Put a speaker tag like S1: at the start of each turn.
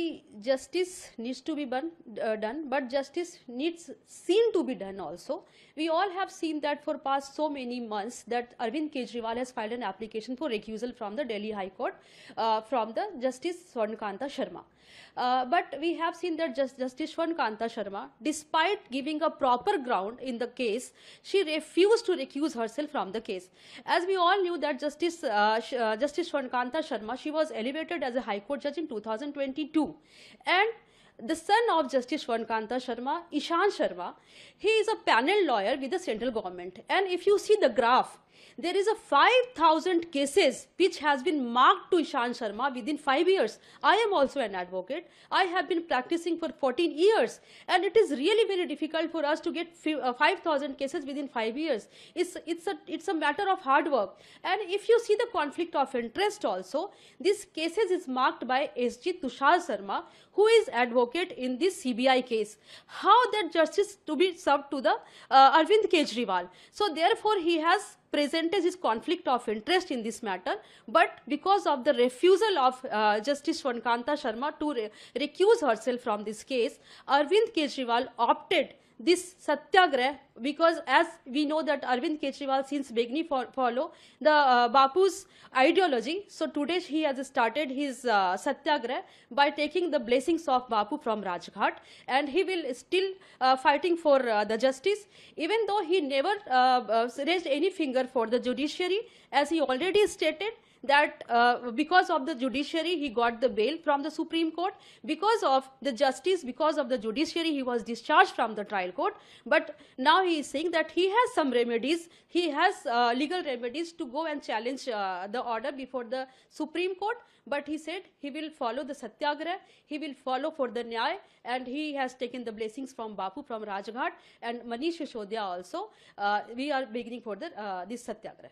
S1: See, justice needs to be done, but justice needs seen to be done also. We all have seen that for past so many months that Arvind Kejriwal has filed an application for recusal from the Delhi High Court from the Justice Swarnakanta Sharma. But we have seen that Justice Swarnakanta Sharma, despite giving a proper ground in the case, she refused to recuse herself from the case. As we all knew that Justice Swarnakanta Sharma, she was elevated as a High Court judge in 2022, and the son of Justice Swarnakanta Sharma, Ishan Sharma, he is a panel lawyer with the central government. And if you see the graph, there is a 5,000 cases which has been marked to Ishan Sharma within 5 years. I am also an advocate. I have been practicing for 14 years, and it is really very difficult for us to get 5,000 cases within 5 years. It's a matter of hard work. And if you see the conflict of interest also, this cases is marked by SG Tushar Sharma, who is advocate in this CBI case. How that justice to be served to the Arvind Kejriwal? So therefore he has presented his conflict of interest in this matter, but because of the refusal of Justice Swarnakanta Sharma to recuse herself from this case, Arvind Kejriwal opted this satyagrah, because as we know that Arvind Kejriwal since beginning follow the Bapu's ideology. So today he has started his satyagrah by taking the blessings of Bapu from Rajghat, and he will still fighting for the justice, even though he never raised any finger for the judiciary, as he already stated that because of the judiciary he got the bail from the Supreme Court, because of the justice, because of the judiciary he was discharged from the trial court. But now he is saying that he has some remedies, he has legal remedies to go and challenge the order before the Supreme Court. But he said he will follow the satyagrah, he will follow for the nyay, and he has taken the blessings from Bapu from Rajghat and Manish Sisodhya also. We are beginning for the this satyagrah.